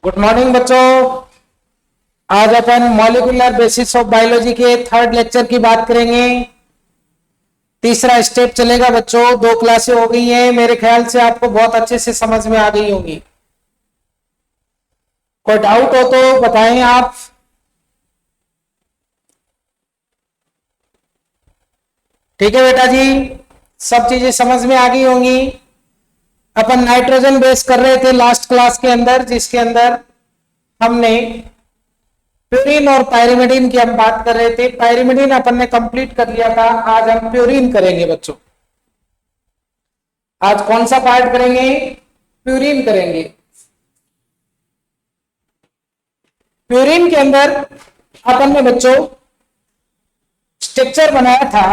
Good morning बच्चों। आज अपन molecular basis of biology के थर्ड लेक्चर की बात करेंगे। तीसरा स्टेप चलेगा बच्चों। 2 क्लासें हो गई हैं, मेरे ख्याल से आपको बहुत अच्छे से समझ में आ गई होंगी। कोई डाउट हो तो बताएं आप। ठीक है बेटा जी, सब चीजें समझ में आ गई होंगी। अपन नाइट्रोजन बेस कर रहे थे लास्ट क्लास के अंदर, जिसके अंदर हमने प्यूरिन और पायरिमिडीन की हम बात कर रहे थे। पायरिमिडीन अपन ने कंप्लीट कर लिया था। आज हम प्यूरिन करेंगे बच्चों। आज कौन सा पार्ट करेंगे? प्यूरिन करेंगे। प्यूरिन के अंदर अपन ने बच्चों स्ट्रक्चर बनाया था,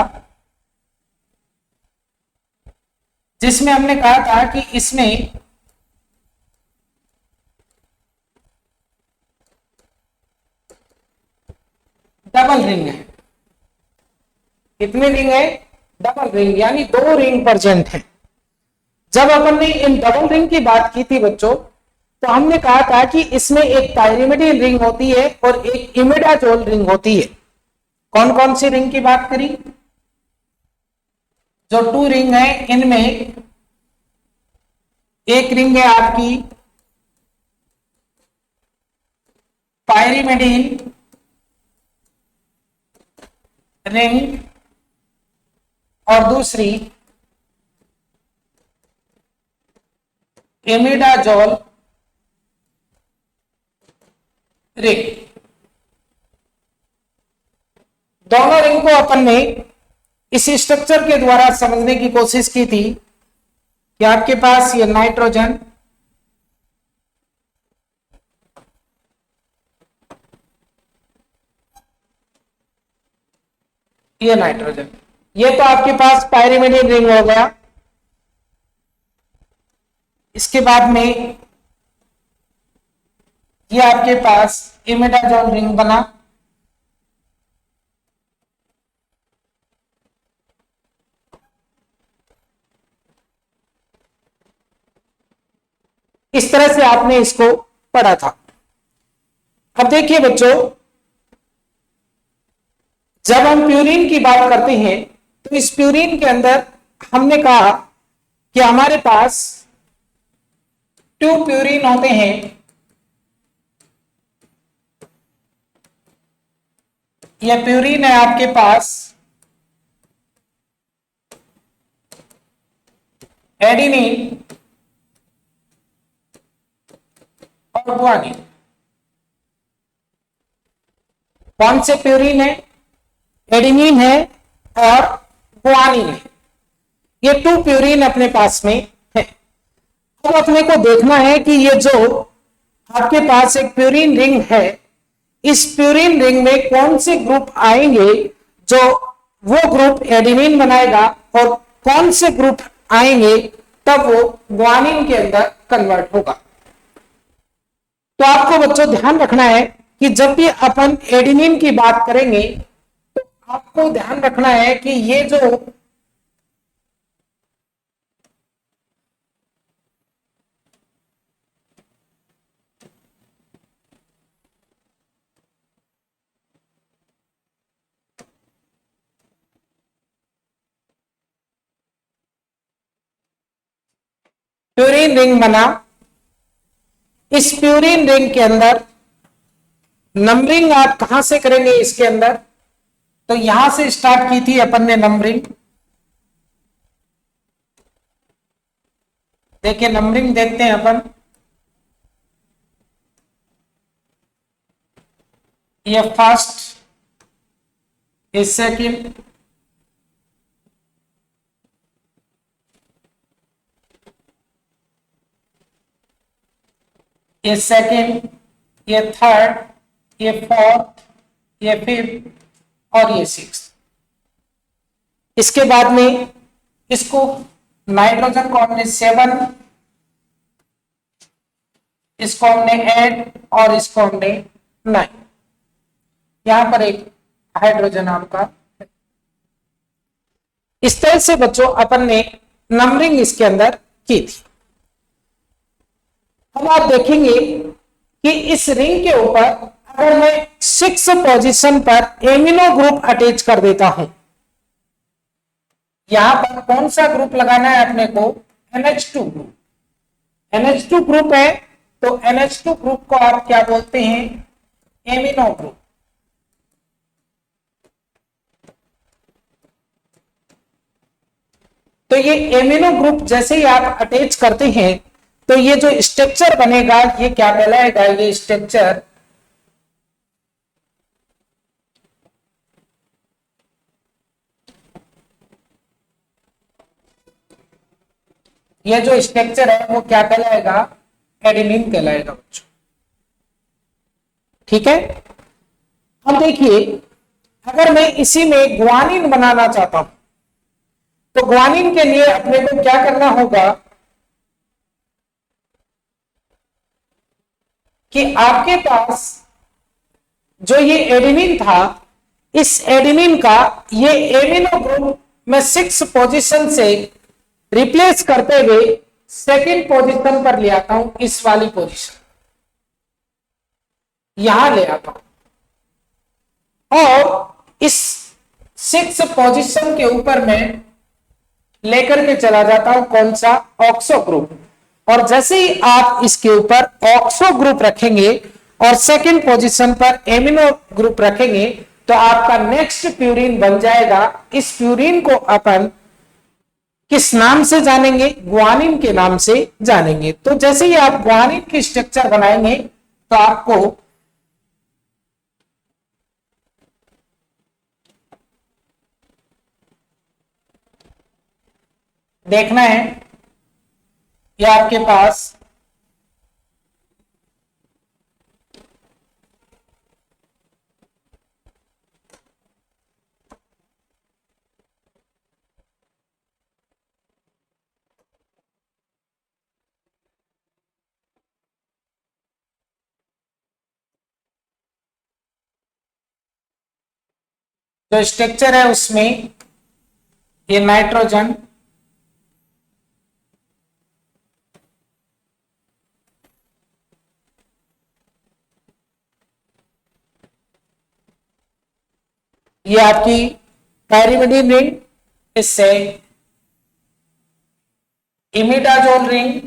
जिसमें हमने कहा था कि इसमें डबल रिंग है। कितने रिंग है? डबल रिंग, यानी 2 रिंग प्रेजेंट है। जब अपन ने इन डबल रिंग की बात की थी बच्चों, तो हमने कहा था कि इसमें एक पायरिमिडीन रिंग होती है और एक इमिडाजोल रिंग होती है। कौन कौन सी रिंग की बात करी? जो 2 रिंग है, इनमें एक रिंग है आपकी पायरिमिडीन रिंग और दूसरी इमिडाजोल रिंग। दोनों रिंग को अपन ने इस स्ट्रक्चर के द्वारा समझने की कोशिश की थी कि आपके पास ये नाइट्रोजन, ये नाइट्रोजन, ये तो आपके पास पायरिमिडीन रिंग हो गया। इसके बाद में ये आपके पास इमिडाजोल रिंग बना। इस तरह से आपने इसको पढ़ा था। अब देखिए बच्चों, जब हम प्यूरिन की बात करते हैं तो इस प्यूरिन के अंदर हमने कहा कि हमारे पास 2 प्यूरिन होते हैं। यह प्यूरिन है आपके पास एडेनिन और गुआनिन। कौन से प्यूरिन है? एडेनिन है और गुआनिन है। ये 2 प्यूरिन अपने पास में है। अब अपने को देखना है कि ये जो आपके पास एक प्यूरिन रिंग है, इस प्यूरिन रिंग में कौन से ग्रुप आएंगे जो वो ग्रुप एडेनिन बनाएगा, और कौन से ग्रुप आएंगे तब वो गुआनिन के अंदर कन्वर्ट होगा। तो आपको बच्चों ध्यान रखना है कि जब भी अपन एडेनिन की बात करेंगे तो आपको ध्यान रखना है कि ये जो प्यूरिन रिंग बना, इस प्यूरिन रिंग के अंदर नंबरिंग आप कहां से करेंगे? इसके अंदर तो यहां से स्टार्ट की थी अपन ने नंबरिंग। देखिए नंबरिंग देखते हैं अपन। ये फर्स्ट, ये सेकंड, ये सेकंड, ये थर्ड, ये फोर्थ, ये फिफ्थ और ये सिक्स्थ। इसके बाद में इसको नाइट्रोजन को हमने 7, इसको हमने 8 और इसको हमने 9। यहां पर एक हाइड्रोजन आपका। इस तरह से बच्चों अपन ने नंबरिंग इसके अंदर की थी। अब आप देखेंगे कि इस रिंग के ऊपर अगर मैं 6 पोजीशन पर एमिनो ग्रुप अटैच कर देता हूं, यहां पर कौन सा ग्रुप लगाना है अपने को, NH2 ग्रुप। NH2 ग्रुप है तो NH2 ग्रुप को आप क्या बोलते हैं, एमिनो ग्रुप। तो ये एमिनो ग्रुप जैसे ही आप अटैच करते हैं तो ये जो स्ट्रक्चर बनेगा ये क्या कहलाएगा, ये स्ट्रक्चर ये जो स्ट्रक्चर है वो क्या कहलाएगा, एडेनिन कहलाएगा बच्चों। ठीक है। अब देखिए अगर मैं इसी में ग्वानिन बनाना चाहता हूं तो ग्वानिन के लिए अपने को क्या करना होगा कि आपके पास जो ये एडेनिन था, इस एडेनिन का ये एमिनो ग्रुप में 6 पोजीशन से रिप्लेस करते हुए सेकंड पोजीशन पर ले आता हूं, इस वाली पोजीशन यहां ले आता हूं और इस 6 पोजीशन के ऊपर में लेकर के चला जाता हूं कौन सा, ऑक्सो ग्रुप। और जैसे ही आप इसके ऊपर ऑक्सो ग्रुप रखेंगे और सेकंड पोजीशन पर एमिनो ग्रुप रखेंगे तो आपका नेक्स्ट प्यूरिन बन जाएगा। इस प्यूरिन को अपन किस नाम से जानेंगे, ग्वानिन के नाम से जानेंगे। तो जैसे ही आप ग्वानिन की स्ट्रक्चर बनाएंगे तो आपको देखना है ये आपके पास जो स्ट्रक्चर है उसमें ये नाइट्रोजन, ये आपकी पैरिमिडीन रिंग, इससे इमिडाजोल रिंग,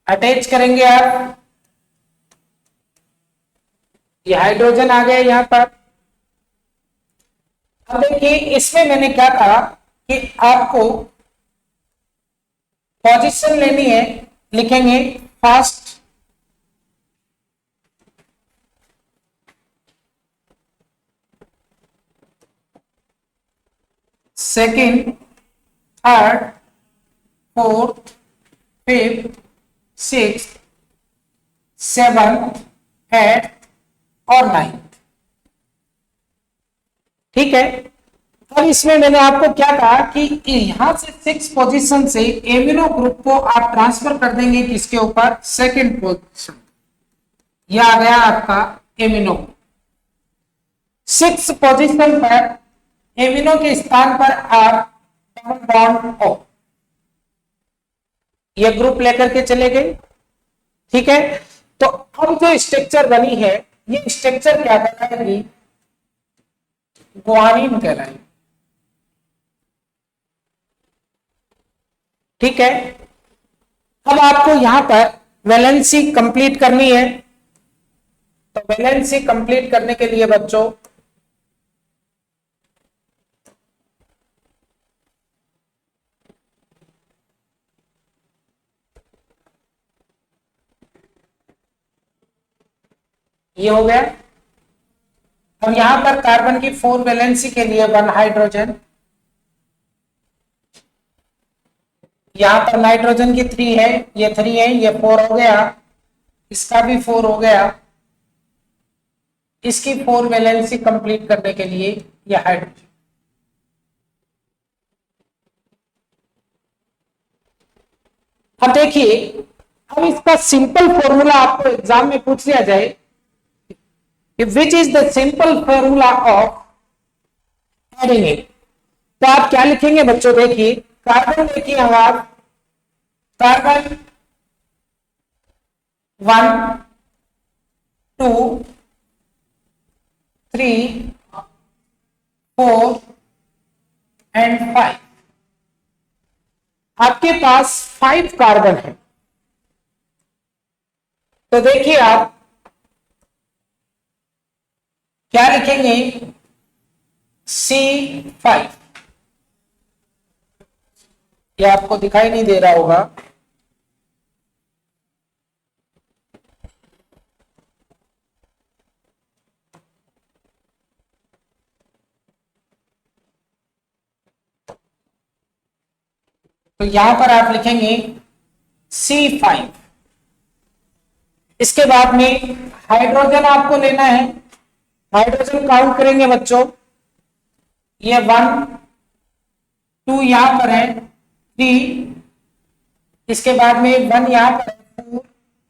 अटैच करेंगे आप, ये हाइड्रोजन आ गया यहां पर। अब देखिए इसमें मैंने क्या कहा कि आपको पोजीशन लेनी है, लिखेंगे first, second, third, fourth, fifth, sixth, seventh, eighth और 9th। ठीक है। अब इसमें मैंने आपको क्या कहा कि यहां से 6 पोजीशन से एमिनो ग्रुप को आप ट्रांसफर कर देंगे किसके ऊपर, सेकंड पोजीशन। यह आ गया आपका एमिनो। 6 पोजीशन पर एमिनो के स्थान पर आप डबल बॉन्ड O ये ग्रुप लेकर के चले गए। ठीक है। तो अब जो स्ट्रक्चर बनी है ये स्ट्रक्चर क्या कहलाएगी, ग्वानिन कहलाएगी। ठीक है। अब आपको यहां पर वैलेंसी कंप्लीट करनी है। तो वैलेंसी कंप्लीट करने के लिए बच्चों ये हो गया। अब यहां पर कार्बन की 4 वैलेंसी के लिए 1 हाइड्रोजन, यहां पर नाइट्रोजन की 3 है, ये 3 है, ये 4 हो गया, इसका भी 4 हो गया। इसकी 4 वैलेंसी कंप्लीट करने के लिए ये हाइड्रोजन। अब देखिए अब इसका सिंपल फॉर्मूला आपको एग्जाम में पूछ लिया जाए, which is the simple formula of adenine, तो आप क्या लिखेंगे बच्चों, देखिए कार्बन देखिए हमारा कार्बन 1 2 3 4 एंड 5, आपके पास 5 कार्बन है। तो देखिए आप क्या लिखेंगे, C5, ये आपको दिखाई नहीं दे रहा होगा, तो यहां पर आप लिखेंगे C5। इसके बाद में हाइड्रोजन आपको लेना है, हाइड्रोजन काउंट करेंगे बच्चों, ये 1 2 यहां पर है, 3, इसके बाद में 1 यहां पर है 4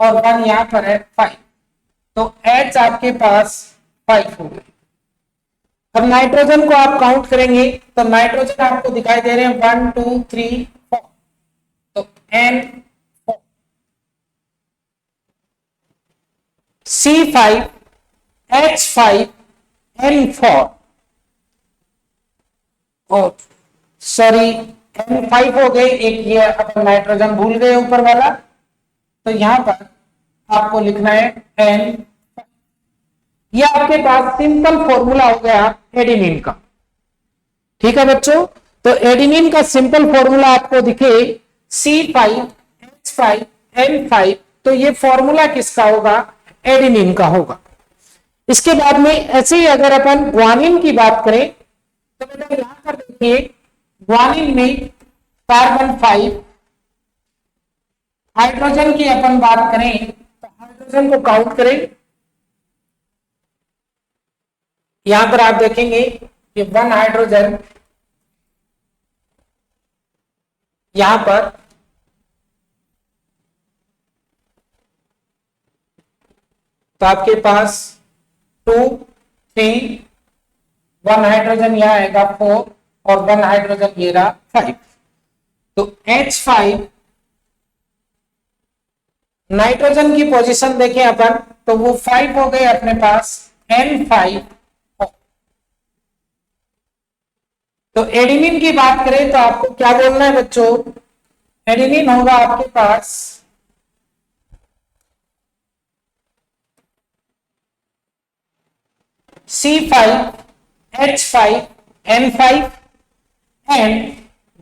और 1 यहां पर है 5, तो H आपके पास 5 हो गए। अब नाइट्रोजन को आप काउंट करेंगे तो नाइट्रोजन आपको दिखाई दे रहे हैं 1 2 3 4, तो N4, C5 H5 N4, और सॉरी N5 हो गए, एक ये अपन नाइट्रोजन भूल गए ऊपर वाला, तो यहां पर आपको लिखना है N। ये आपके पास सिंपल फॉर्मूला हो गया एडेनिन का। ठीक है बच्चों, तो एडेनिन का सिंपल फॉर्मूला आपको दिखे C5 H5 N5, तो ये फॉर्मूला किसका होगा, एडेनिन का होगा। इसके बाद में ऐसे ही अगर अपन ग्वानिन की बात करें तो बेटा यहां पर देखिए, ग्वानिन में कार्बन 5, हाइड्रोजन की अपन बात करें तो हाइड्रोजन को काउंट करें, यहां पर आप देखेंगे कि 1 हाइड्रोजन यहां पर, तो आपके पास 2 3, 1 हाइड्रोजन यहां आएगा 4 और 1 हाइड्रोजन ये रहा 5, तो H5 नाइट्रोजन की पोजीशन देखें अपन तो वो 5 हो गए अपने पास, N5। तो एडेनिन की बात करें तो आपको क्या बोलना है बच्चों, एडेनिन होगा आपके पास C5 H5 N5 and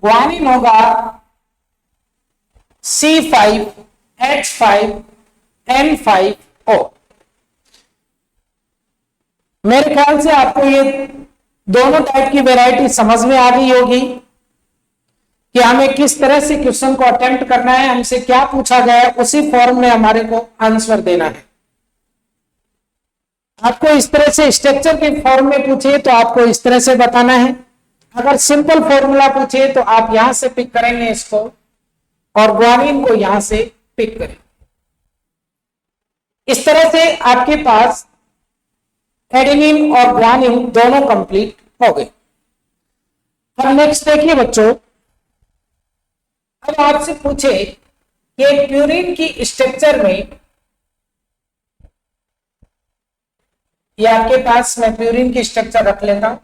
guanine होगा C5 H5 N5O। मेरे ख्याल से आपको ये दोनों टाइप की वैरायटी समझ में आ गई होगी कि हमें किस तरह से क्वेश्चन को अटेम्प्ट करना है, हमसे क्या पूछा गया है उसी फॉर्म में हमारे को आंसर देना है। आपको इस तरह से स्ट्रक्चर के फॉर्म में पूछे तो आपको इस तरह से बताना है, अगर सिंपल फॉर्मूला पूछे तो आप यहां से पिक करेंगे इसको और ग्वानिन को यहां से पिक करें। इस तरह से आपके पास एडेनिन और ग्वानिन दोनों कंप्लीट हो गए। अब नेक्स्ट देखिए बच्चों, अब आपसे पूछे कि प्यूरिन की स्ट्रक्चर में, ये आपके पास मैं प्यूरिन की स्ट्रक्चर रख लेता हूं।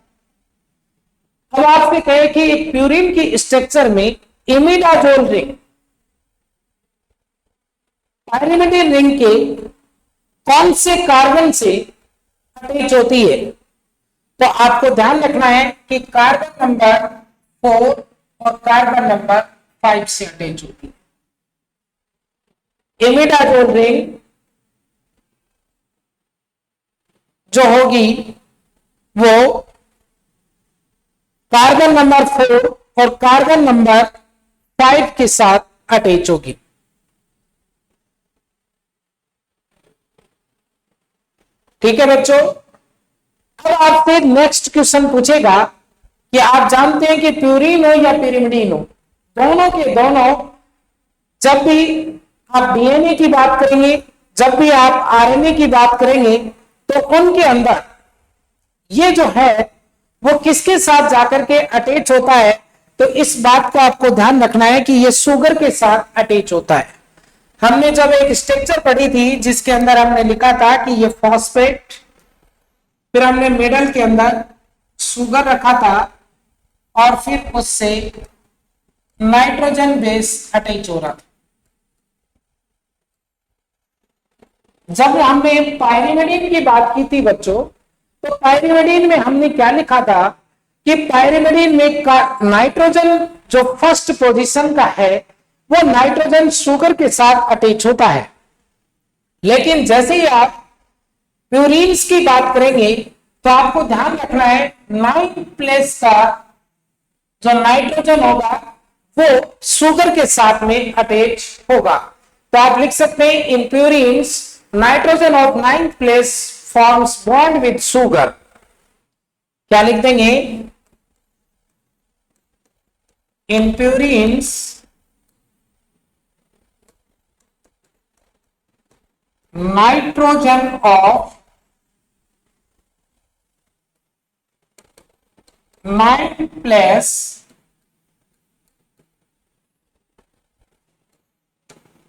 अब आपसे कहे कि प्यूरिन की स्ट्रक्चर में इमिडाजोल रिंग पाइरिमिडिन रिंग के कौन से कार्बन से अटैच होती है, तो आपको ध्यान रखना है कि कार्बन नंबर 4 और कार्बन नंबर 5 से अटैच होती है। इमिडाजोल रिंग जो होगी वो कार्बन नंबर 4 और कार्बन नंबर 5 के साथ अटैच होगी। ठीक है बच्चों, अब आपसे नेक्स्ट क्वेश्चन पूछेगा कि आप जानते हैं कि प्यूरिन हो या पिरिमिडिन हो, दोनों के दोनों जब भी आप डीएनए की बात करेंगे, जब भी आप आरएनए की बात करेंगे, तो उनके अंदर ये जो है वो किसके साथ जाकर के अटैच होता है, तो इस बात को आपको ध्यान रखना है कि ये शुगर के साथ अटैच होता है। हमने जब एक स्ट्रक्चर पढ़ी थी जिसके अंदर हमने लिखा था कि ये फॉस्फेट, फिर हमने मिडल के अंदर शुगर रखा था और फिर उससे नाइट्रोजन बेस अटैच हो रहा था। जब हमने पायरिमिडीन की बात की थी बच्चों, तो पायरिमिडीन में हमने क्या लिखा था कि पायरिमिडीन में का नाइट्रोजन जो फर्स्ट पोजीशन का है वो नाइट्रोजन शुगर के साथ अटैच होता है। लेकिन जैसे ही आप प्यूरिन्स की बात करेंगे तो आपको ध्यान रखना है 9th प्लेस का जो नाइट्रोजन होगा वो शुगर के साथ में अटैच होगा। तो आप लिख सकते हैं in purines nitrogen of 9th place forms bond with sugar. क्या लिख देंगे? In purines nitrogen of 9th place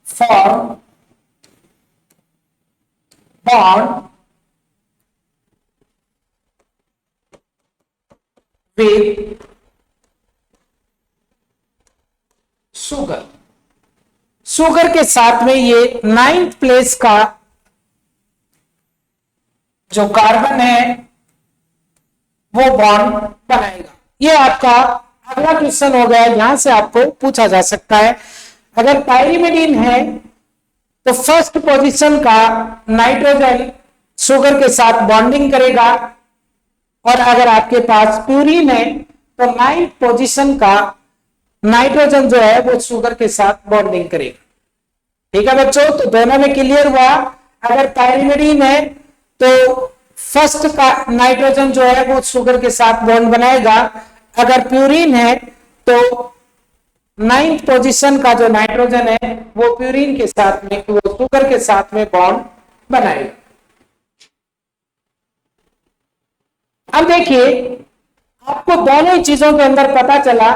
form bond with sugar. Sugar के साथ में ये 9th प्लेस का जो कार्बन है वो बॉन्ड बनाएगा। ये आपका अगला क्वेश्चन हो गया, यहां से आपको पूछा जा सकता है अगर पायरिमिडीन है तो फर्स्ट पोजीशन का नाइट्रोजन शुगर के साथ बॉन्डिंग करेगा, और अगर आपके पास प्यूरिन है तो 9th पोजीशन का नाइट्रोजन जो है वो शुगर के साथ बॉन्डिंग करेगा। ठीक है बच्चों, तो दोनों में क्लियर हुआ। अगर पायरिमिडीन है तो फर्स्ट का नाइट्रोजन जो है वो शुगर के साथ बॉन्ड बनाएगा, अगर प्यूरिन है तो 9th पोजीशन का जो नाइट्रोजन है वो प्यूरिन के साथ में, वो शुगर के साथ में बॉन्ड बनाएगा। अब देखिए आपको दोनों ही चीजों के अंदर पता चला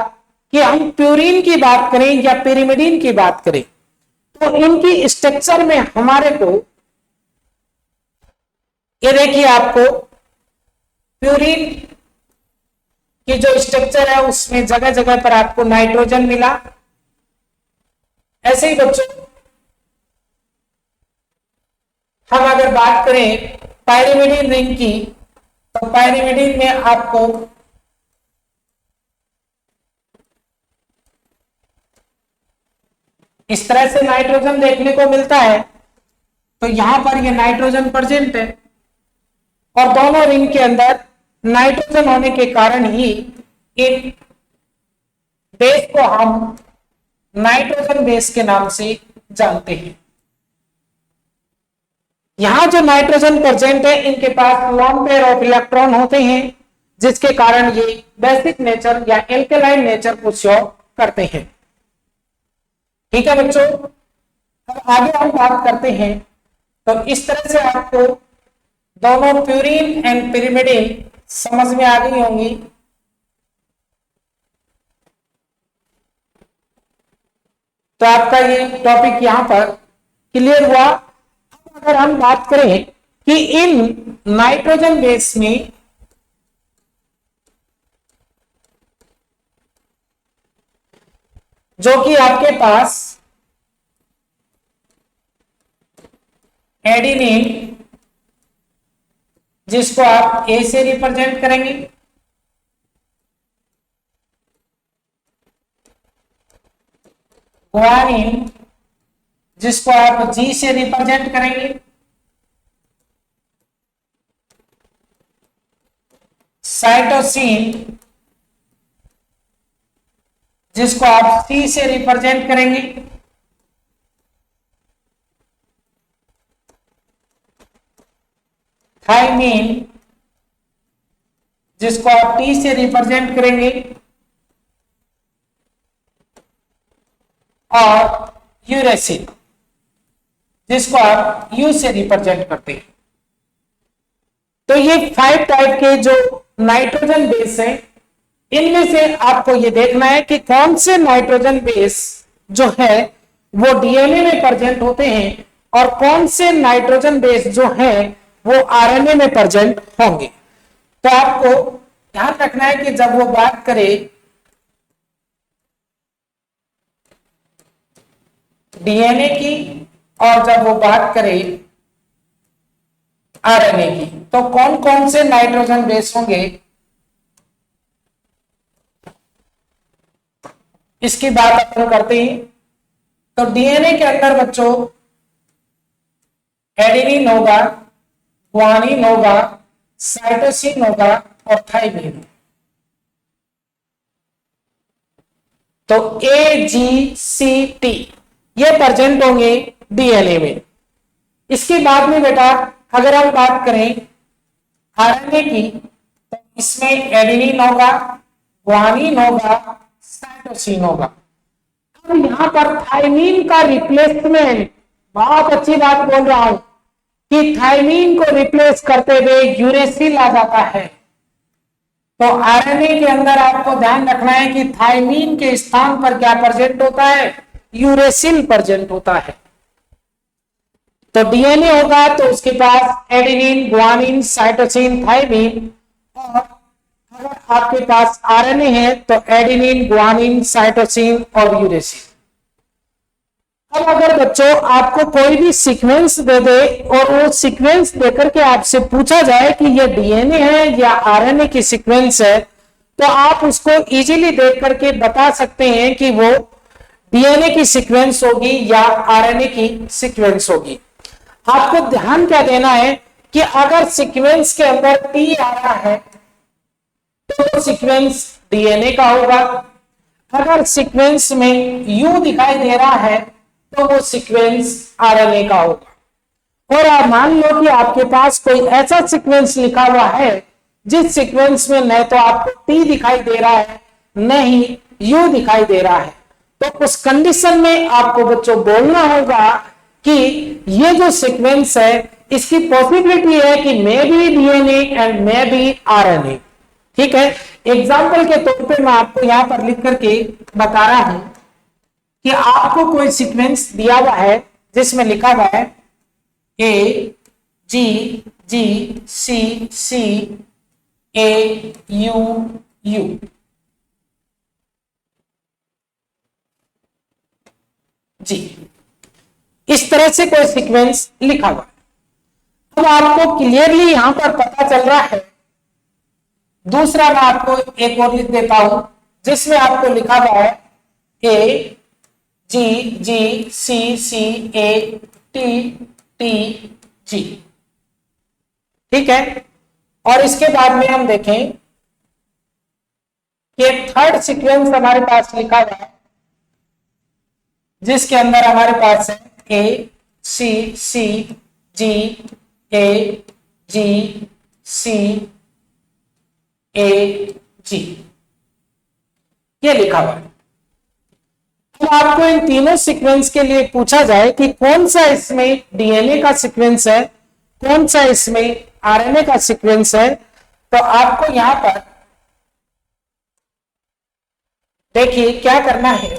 कि हम प्यूरिन की बात करें या पिरिमिडीन की बात करें तो इनकी स्ट्रक्चर में हमारे को ये देखिए आपको प्यूरिन की जो स्ट्रक्चर है उसमें जगह जगह पर आपको नाइट्रोजन मिला। ऐसे ही बच्चों हम अगर बात करें पायरिमिडीन रिंग की तो पायरिमिडीन में आपको इस तरह से नाइट्रोजन देखने को मिलता है। तो यहां पर ये नाइट्रोजन प्रेजेंट है और दोनों रिंग के अंदर नाइट्रोजन होने के कारण ही इन बेस को हम नाइट्रोजन बेस के नाम से जानते हैं। यहां जो नाइट्रोजन प्रेजेंट है इनके पास लोन पेयर ऑफ इलेक्ट्रॉन होते हैं जिसके कारण ये बेसिक नेचर या एल्केलाइन नेचर को शो करते हैं। ठीक है बच्चों, अब आगे हम बात करते हैं। तो इस तरह से आपको दोनों प्यूरिन एंड पिरिमिडीन समझ में आ गई होंगी। तो आपका ये टॉपिक यहां पर क्लियर हुआ। अगर हम बात करें कि इन नाइट्रोजन बेस में जो कि आपके पास एडिनिन जिसको आप ए से रिप्रेजेंट करेंगे, ग्वानिन जिसको आप जी से रिप्रेजेंट करेंगे, साइटोसिन जिसको आप सी से रिप्रेजेंट करेंगे, थाइमीन जिसको आप टी से रिप्रेजेंट करेंगे, और यूरेसिन जिसको आप यू से रिप्रेजेंट करते हैं। तो ये 5 टाइप के जो नाइट्रोजन बेस है इनमें से आपको ये देखना है कि कौन से नाइट्रोजन बेस जो है वो डीएनए में प्रेजेंट होते हैं और कौन से नाइट्रोजन बेस जो है वो आरएनए में प्रेजेंट होंगे। तो आपको ध्यान रखना है कि जब वो बात करे डीएनए की और जब वो बात करे आरएनए की, तो कौन कौन से नाइट्रोजन बेस होंगे इसकी बात अपन करते हैं। तो डीएनए के अंदर बच्चों एडेनिन होगा, ग्वानिन होगा, साइटोसिन होगा और थाइमिन। तो AGCT ये प्रेजेंट होंगे डीएनए में। इसके बाद में बेटा अगर हम बात करें आरएनए की, तो इसमें एडेनिन होगा, ग्वानिन होगा, साइटोसिन होगा। अब यहां पर थाइमिन का रिप्लेसमेंट, बहुत अच्छी बात बोल रहा हूं कि थाइमिन को रिप्लेस करते हुए यूरेसिल आ जाता है। तो आरएनए के अंदर आपको ध्यान रखना है कि थाइमिन के स्थान पर क्या प्रेजेंट होता है, यूरेसिल प्रेजेंट होता है। तो डीएनए होगा तो उसके पास एडेनिन, ग्वानिन, साइटोसिन, थाइमिन, और अगर आपके पास आरएनए है तो एडेनिन, ग्वानिन, साइटोसिन और यूरेसिल। अब अगर बच्चों आपको कोई भी सीक्वेंस दे दे और वो सीक्वेंस देकर के आपसे पूछा जाए कि ये डीएनए है या आरएनए की सीक्वेंस है, तो आप उसको इजीली देख करके बता सकते हैं कि वो डीएनए की सीक्वेंस होगी या आरएनए की सीक्वेंस होगी। आपको ध्यान क्या देना है कि अगर सीक्वेंस के अंदर टी आ रहा है तो सीक्वेंस डीएनए का होगा, अगर सीक्वेंस में यू दिखाई दे रहा है तो वो सीक्वेंस आरएनए का होगा। और आप मान लो कि आपके पास कोई ऐसा सीक्वेंस लिखा हुआ है जिस सीक्वेंस में न तो आपको टी दिखाई दे रहा है न ही यू दिखाई दे रहा है, तो उस कंडीशन में आपको बच्चों बोलना होगा कि ये जो सीक्वेंस है इसकी पॉसिबिलिटी है कि may be DNA and may be RNA. ठीक है, एग्जाम्पल के तौर पे मैं आपको यहां पर लिख करके बता रहा हूं कि आपको कोई सीक्वेंस दिया हुआ है जिसमें लिखा हुआ है AGGCCAUU। जी, इस तरह से कोई सीक्वेंस लिखा हुआ है। अब आपको क्लियरली यहां पर पता चल रहा है। दूसरा मैं आपको एक और लिख देता हूं जिसमें आपको लिखा हुआ है AGGCCATTG। ठीक है, और इसके बाद में हम देखें कि थर्ड सीक्वेंस हमारे पास लिखा हुआ है जिसके अंदर हमारे पास है ACCGAGCAG, ये लिखा हुआ है। तो आपको इन तीनों सीक्वेंस के लिए पूछा जाए कि कौन सा इसमें डीएनए का सीक्वेंस है, कौन सा इसमें आरएनए का सीक्वेंस है, तो आपको यहां पर देखिए क्या करना है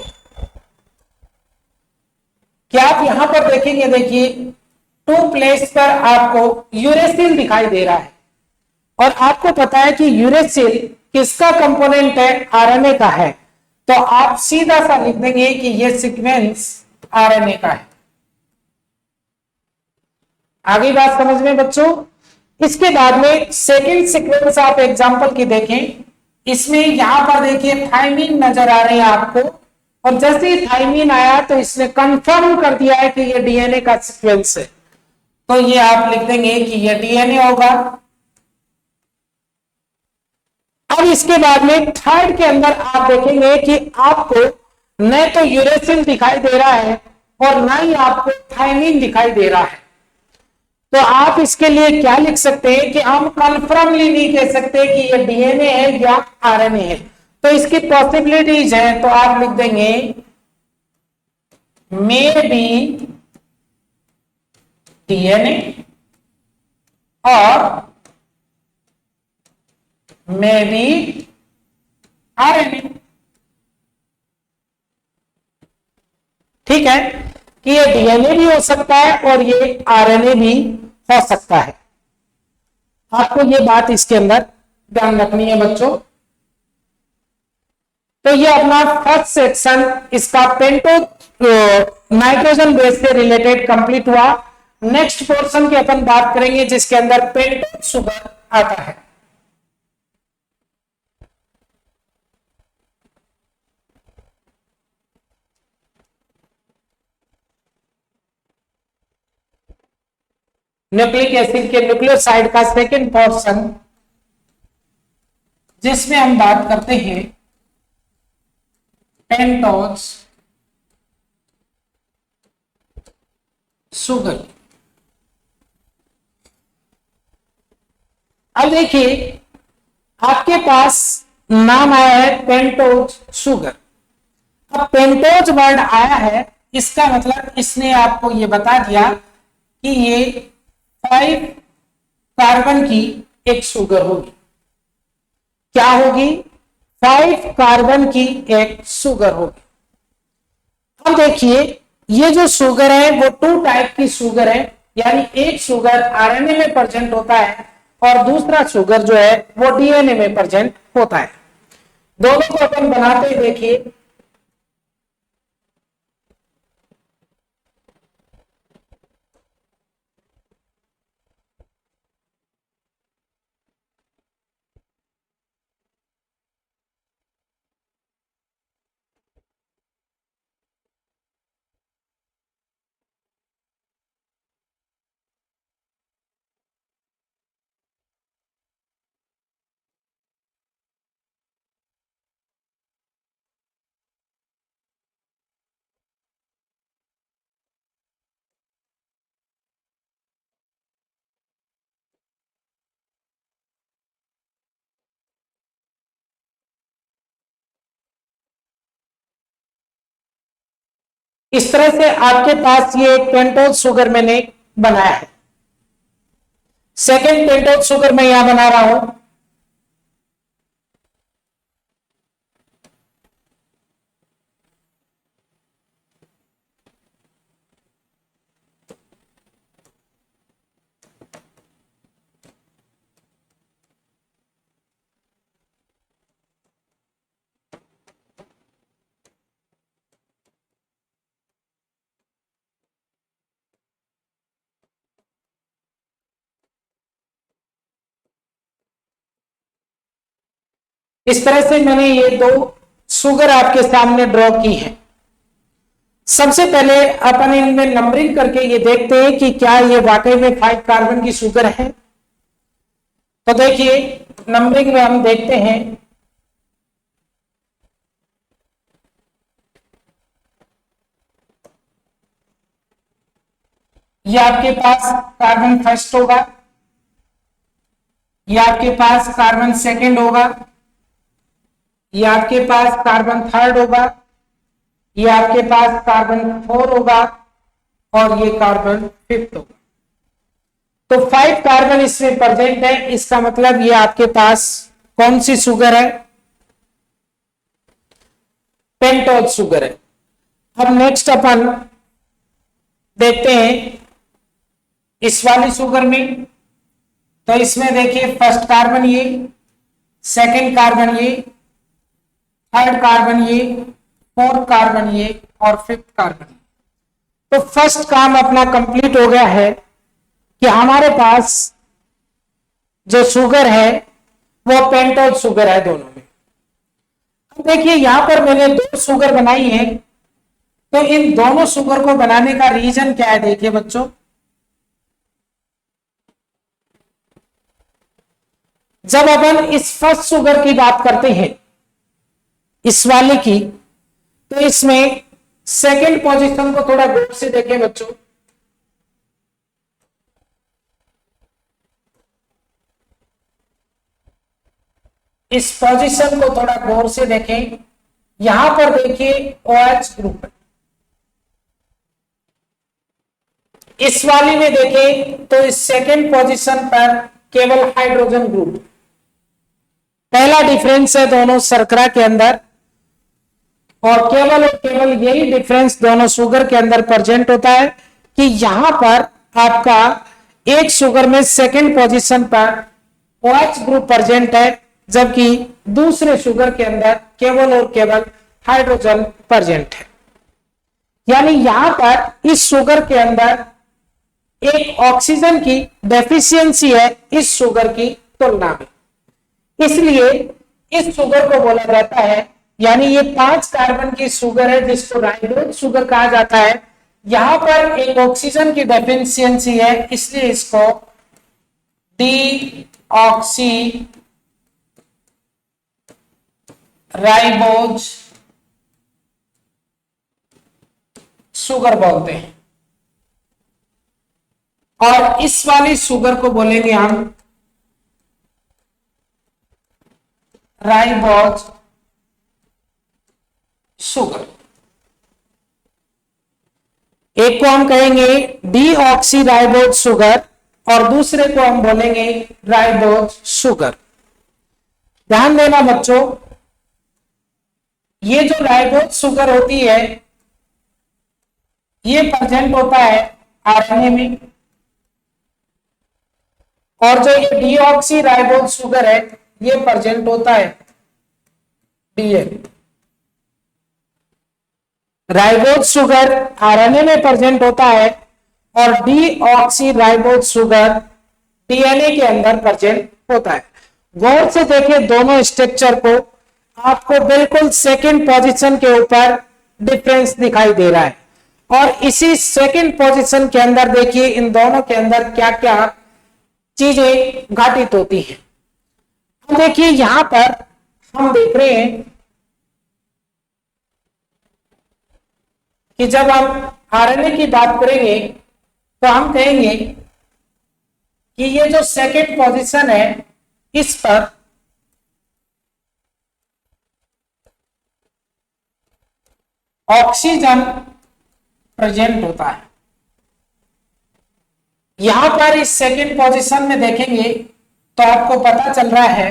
कि आप यहां पर देखेंगे, देखिए टू प्लेस पर आपको यूरेसिल दिखाई दे रहा है और आपको पता है कि यूरेसिल किसका कंपोनेंट है, आरएनए का है। तो आप सीधा सा लिख देंगे कि यह सीक्वेंस आरएनए का है। आगे बात समझ में बच्चों। इसके बाद में सेकंड सीक्वेंस आप एग्जांपल की देखें, इसमें यहां पर देखिए थाइमिन नजर आ रही है आपको, और जैसे ही थाइमिन आया तो इसने कंफर्म कर दिया है कि यह डीएनए का सीक्वेंस है। तो ये आप लिख देंगे कि यह डीएनए होगा। अब इसके बाद में थर्ड के अंदर आप देखेंगे कि आपको न तो यूरेसिल दिखाई दे रहा है और न ही आपको थाइमिन दिखाई दे रहा है। तो आप इसके लिए क्या लिख सकते हैं कि हम कंफर्मली नहीं कह सकते कि ये डीएनए है या आरएनए है, तो इसकी पॉसिबिलिटीज हैं। तो आप लिख देंगे मे बी डीएनए और मे बी आरएनए। ठीक है कि ये डीएनए भी हो सकता है और ये आरएनए भी हो सकता है। आपको ये बात इसके अंदर ध्यान रखनी है बच्चों। तो ये अपना फर्स्ट सेक्शन इसका पेंटो नाइट्रोजन बेस से रिलेटेड कंप्लीट हुआ। नेक्स्ट पोर्शन की अपन बात करेंगे जिसके अंदर पेंटोज शुगर आता है। न्यूक्लिक एसिड के न्यूक्लियोसाइड का सेकेंड पोर्शन जिसमें हम बात करते हैं पेंटोज शुगर। अब देखिए आपके पास नाम आया है पेंटोज शुगर। अब पेंटोज वर्ड आया है इसका मतलब इसने आपको ये बता दिया कि ये 5 कार्बन की एक शुगर होगी। क्या होगी? 5 कार्बन की एक शुगर होगी। अब देखिए ये जो शुगर है वो 2 टाइप की शुगर है, यानी एक शुगर आरएनए में प्रेजेंट होता है और दूसरा शुगर जो है वो डीएनए में प्रेजेंट होता है। दोनों को अपन बनाते देखिए। इस तरह से आपके पास ये पेंटोज शुगर मैंने बनाया है। सेकेंड पेंटोज शुगर मैं यहां बना रहा हूं। इस तरह से मैंने ये 2 शुगर आपके सामने ड्रॉ की है। सबसे पहले अपन इनमें नंबरिंग करके ये देखते हैं कि क्या ये वाकई में 5 कार्बन की शुगर है। तो देखिए नंबरिंग में हम देखते हैं ये आपके पास कार्बन फर्स्ट होगा, ये आपके पास कार्बन सेकंड होगा, ये आपके पास कार्बन थर्ड होगा, ये आपके पास कार्बन 4 होगा और ये कार्बन 5th होगा। तो 5 कार्बन इसमें प्रेजेंट है। इसका मतलब ये आपके पास कौन सी शुगर है? पेंटोज शुगर है। अब नेक्स्ट अपन देखते हैं इस वाली शुगर में। तो इसमें देखिए फर्स्ट कार्बन ये, सेकंड कार्बन ये, थर्ड कार्बन ये, फोर्थ कार्बन ये और 5th कार्बन ये। तो फर्स्ट काम अपना कंप्लीट हो गया है कि हमारे पास जो शुगर है वो पेंटोज शुगर है दोनों में। अब देखिए यहां पर मैंने 2 शुगर बनाई है। तो इन दोनों शुगर को बनाने का रीजन क्या है? देखिए बच्चों, जब अपन इस फर्स्ट शुगर की बात करते हैं इस वाले की, तो इसमें सेकंड पोजीशन को थोड़ा गौर से देखें बच्चों। इस पोजीशन को थोड़ा गौर से देखें। यहां पर देखिए OH ग्रुप है। इस वाली में देखें तो इस सेकंड पोजीशन पर केवल हाइड्रोजन ग्रुप। पहला डिफरेंस है दोनों शर्करा के अंदर, और केवल यही डिफरेंस दोनों शुगर के अंदर प्रेजेंट होता है कि यहां पर आपका एक शुगर में सेकंड पोजीशन पर OH ग्रुप प्रेजेंट है, जबकि दूसरे शुगर के अंदर केवल और केवल हाइड्रोजन प्रेजेंट है। यानी यहां पर इस शुगर के अंदर एक ऑक्सीजन की डेफिशिएंसी है इस शुगर की तुलना में, इसलिए इस शुगर को बोला जाता है, यानी ये 5 कार्बन की शुगर है जिसको राइबोज शुगर कहा जाता है। यहां पर एक ऑक्सीजन की डेफिशिएंसी है, इसलिए इसको डी ऑक्सी राइबोज शुगर बोलते हैं, और इस वाली शुगर को बोलेंगे हम राइबोज शुगर। एक को हम कहेंगे डी ऑक्सी राइबोज शुगर और दूसरे को हम बोलेंगे राइबोज शुगर। ध्यान देना बच्चों, ये जो राइबोज शुगर होती है ये प्रेजेंट होता है आरएनए में, और जो ये डीऑक्सी राइबोज शुगर है ये प्रेजेंट होता है डीएनए। राइबोज शुगर आरएनए में प्रेजेंट होता है और डीऑक्सी राइबोज शुगर डीएनए के अंदर प्रेजेंट होता है। गौर से देखिए दोनों स्ट्रक्चर को, आपको बिल्कुल सेकंड पोजीशन के ऊपर डिफरेंस दिखाई दे रहा है, और इसी सेकंड पोजीशन के अंदर देखिए इन दोनों के अंदर क्या क्या चीजें घटित होती हैं। अब देखिए यहां पर हम देख रहे हैं कि जब हम आरएनए की बात करेंगे तो हम कहेंगे कि ये जो सेकंड पोजीशन है इस पर ऑक्सीजन प्रेजेंट होता है। यहां पर इस सेकंड पोजीशन में देखेंगे तो आपको पता चल रहा है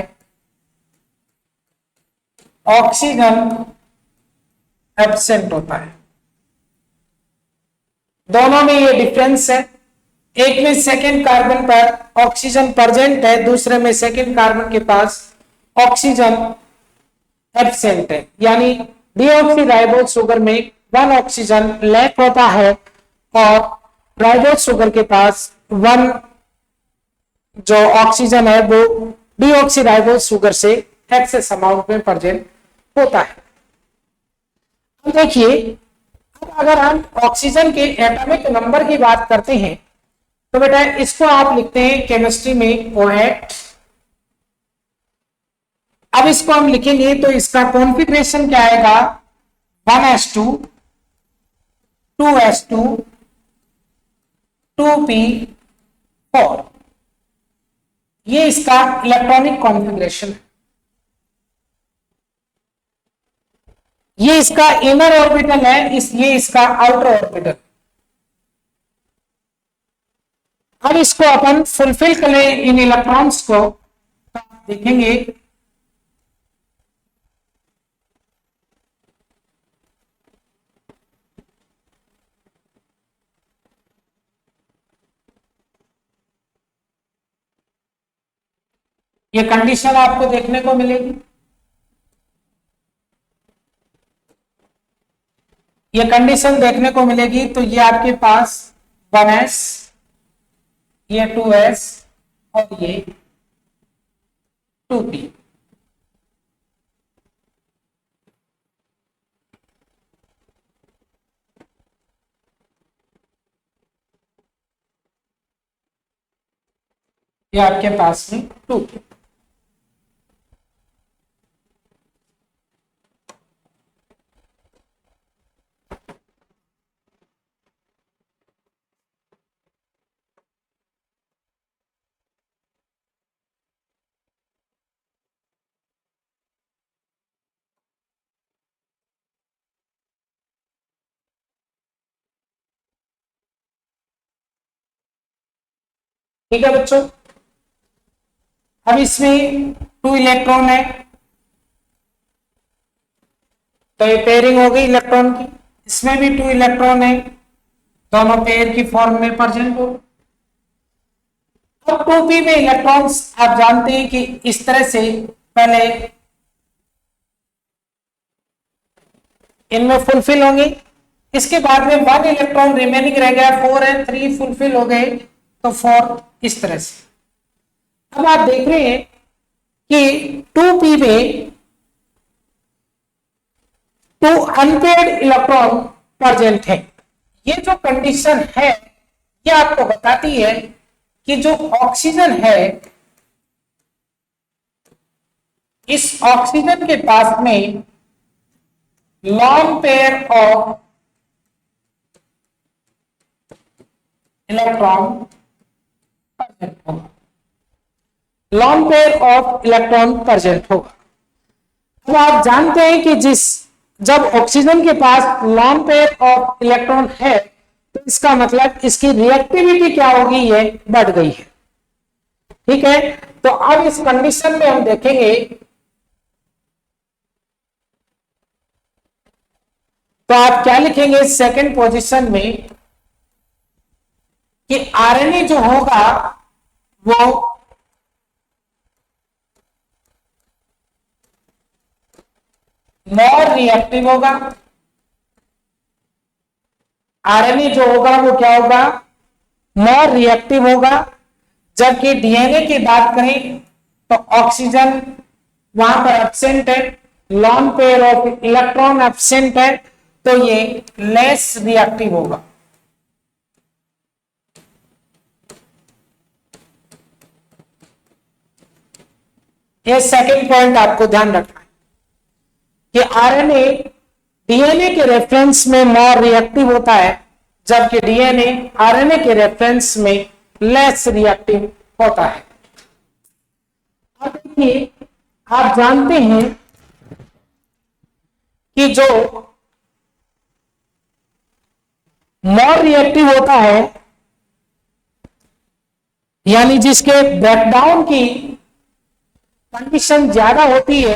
ऑक्सीजन एब्सेंट होता है। दोनों में ये डिफरेंस है, एक में सेकंड कार्बन पर ऑक्सीजन प्रेजेंट है, दूसरे में सेकंड कार्बन के पास ऑक्सीजन एब्सेंट है। यानी डीऑक्सी राइबोज शुगर में 1 ऑक्सीजन लैक होता है और राइबोज शुगर के पास 1 जो ऑक्सीजन है वो डीऑक्सी राइबोज शुगर से एक्सेस अमाउंट में प्रेजेंट होता है। अब देखिए, अगर हम ऑक्सीजन के एटॉमिक नंबर की बात करते हैं तो बेटा इसको आप लिखते हैं केमिस्ट्री में O8। अब इसको हम लिखेंगे तो इसका कॉन्फ़िगरेशन क्या आएगा, 1s2 2s2 2p4, ये इसका इलेक्ट्रॉनिक कॉन्फ़िगरेशन है। ये इसका इनर ऑर्बिटल है, ये इसका आउटर ऑर्बिटल। अब इसको अपन फुलफिल करें इन इलेक्ट्रॉन्स को, तो आप देखेंगे ये कंडीशन आपको देखने को मिलेगी। ये कंडीशन देखने को मिलेगी तो ये आपके पास 1s, ये 2s और ये 2p। ये आपके पास में 2p। ठीक है बच्चों, अब इसमें 2 इलेक्ट्रॉन है, तो ये पेयरिंग हो गई इलेक्ट्रॉन की। इसमें भी 2 इलेक्ट्रॉन है, दोनों पेयर की फॉर्म में प्रेजेंट हो। अब 2p में इलेक्ट्रॉन्स आप जानते हैं कि इस तरह से पहले इनमें फुलफिल होंगे, इसके बाद में 1 इलेक्ट्रॉन रिमेनिंग रह गया, 4 है, 3 फुलफिल हो गए, तो 4 इस तरह से। अब आप देख रहे हैं कि 2p में 2 अनपेयर्ड इलेक्ट्रॉन प्रेजेंट है। ये जो कंडीशन है ये आपको बताती है कि जो ऑक्सीजन है, इस ऑक्सीजन के पास में lone pair of electron present होगा, lone pair of electron present होगा। तो आप जानते हैं कि जब ऑक्सीजन के पास लॉन्ग पेयर ऑफ इलेक्ट्रॉन है तो इसका मतलब इसकी रिएक्टिविटी क्या होगी, ये बढ़ गई है। ठीक है, तो अब इस कंडीशन में हम देखेंगे तो आप क्या लिखेंगे सेकंड पोजीशन में कि आरएनए जो होगा वो मोर रिएक्टिव होगा। आरएनए जो होगा वो क्या होगा, मोर रिएक्टिव होगा। जबकि डीएनए की बात करें तो ऑक्सीजन वहां पर एब्सेंट है, long pair of electron absent है, तो ये लेस रिएक्टिव होगा। ये सेकंड पॉइंट आपको ध्यान रखना है कि आरएनए डीएनए के रेफरेंस में मोर रिएक्टिव होता है, जबकि डीएनए आरएनए के रेफरेंस में लेस रिएक्टिव होता है। अब देखिए, आप जानते हैं कि जो मोर रिएक्टिव होता है यानी जिसके ब्रेकडाउन की कंडीशन ज्यादा होती है,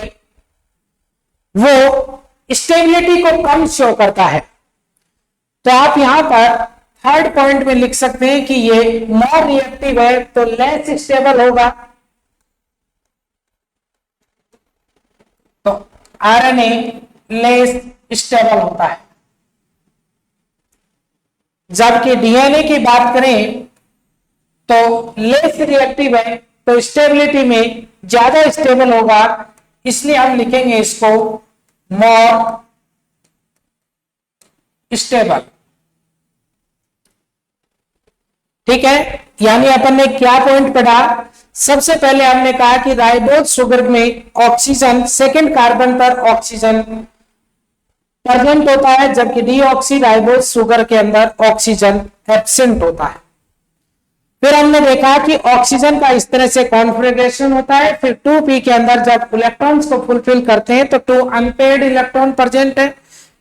वो स्टेबिलिटी को कम शो करता है। तो आप यहां पर थर्ड पॉइंट में लिख सकते हैं कि ये मोर रिएक्टिव है तो लेस स्टेबल होगा। तो आरएनए लेस स्टेबल होता है। जबकि डीएनए की बात करें तो लेस रिएक्टिव है तो स्टेबिलिटी में ज्यादा स्टेबल होगा, इसलिए हम लिखेंगे इसको मोर स्टेबल। ठीक है, यानी अपन ने क्या पॉइंट पढ़ा, सबसे पहले हमने कहा कि राइबोज शुगर में ऑक्सीजन सेकेंड कार्बन पर ऑक्सीजन प्रेजेंट होता है, जबकि डीऑक्सी राइबोज शुगर के अंदर ऑक्सीजन एब्सेंट होता है। फिर हमने देखा कि ऑक्सीजन का इस तरह से कॉन्फ़िगरेशन होता है। फिर 2p के अंदर जब इलेक्ट्रॉन्स को फुलफिल करते हैं तो 2 अनपेयर्ड इलेक्ट्रॉन प्रेजेंट है।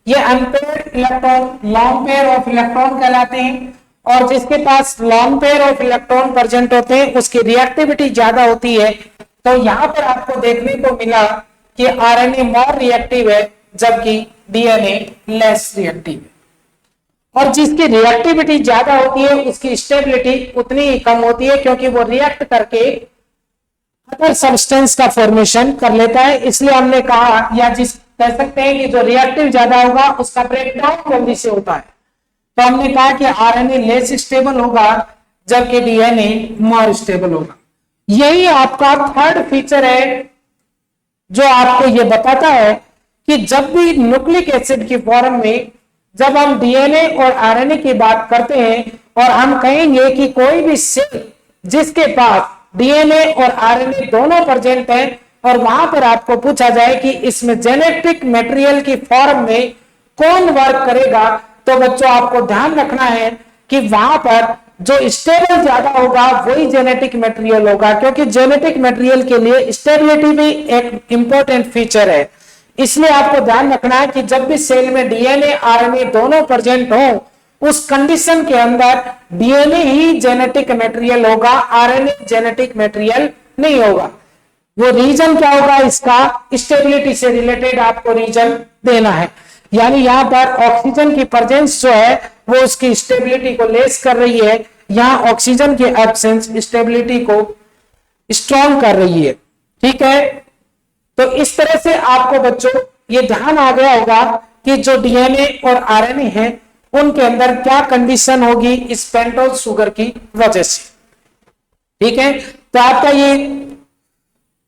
ये unpaired electron lone pair of electron कहलाते हैं, और जिसके पास lone pair of electron present होते हैं उसकी रिएक्टिविटी ज्यादा होती है। तो यहां पर आपको देखने को मिला कि आरएनए मोर रिएक्टिव है जबकि डीएनए लेस रिएक्टिव है, और जिसकी रिएक्टिविटी ज्यादा होती है उसकी स्टेबिलिटी उतनी ही कम होती है, क्योंकि वो रिएक्ट करके अदर सब्सटेंस का फॉर्मेशन कर लेता है। इसलिए हमने कहा या जिस कह सकते हैं कि जो रिएक्टिव ज्यादा होगा उसका ब्रेकडाउन जल्दी से होता है। तो हमने कहा कि आरएनए लेस स्टेबल होगा जबकि डीएनए मोर स्टेबल होगा। यही आपका थर्ड फीचर है जो आपको ये बताता है कि जब भी न्यूक्लिक एसिड की फॉर्म में जब हम डीएनए और आरएनए की बात करते हैं और हम कहेंगे कि कोई भी सेल जिसके पास डीएनए और आरएनए दोनों प्रेजेंट है और वहां पर आपको पूछा जाए कि इसमें जेनेटिक मटेरियल की फॉर्म में कौन वर्क करेगा, तो बच्चों आपको ध्यान रखना है कि वहां पर जो स्टेबल ज्यादा होगा वही जेनेटिक मटेरियल होगा, क्योंकि जेनेटिक मटेरियल के लिए स्टेबिलिटी भी एक इंपॉर्टेंट फीचर है। इसलिए आपको ध्यान रखना है कि जब भी सेल में डीएनए आरएनए दोनों प्रेजेंट हो उस कंडीशन के अंदर डीएनए ही जेनेटिक मटेरियल होगा, आरएनए जेनेटिक मटेरियल नहीं होगा। वो रीजन क्या होगा, इसका स्टेबिलिटी से रिलेटेड आपको रीजन देना है। यानी यहां पर ऑक्सीजन की प्रेजेंस जो है वो उसकी स्टेबिलिटी को लेस कर रही है, यहां ऑक्सीजन की एब्सेंस स्टेबिलिटी को स्ट्रॉन्ग कर रही है। ठीक है, तो इस तरह से आपको बच्चों ये ध्यान आ गया होगा कि जो डीएनए और आरएनए है उनके अंदर क्या कंडीशन होगी इस पेंटोज शुगर की वजह से। ठीक है, तो आपका ये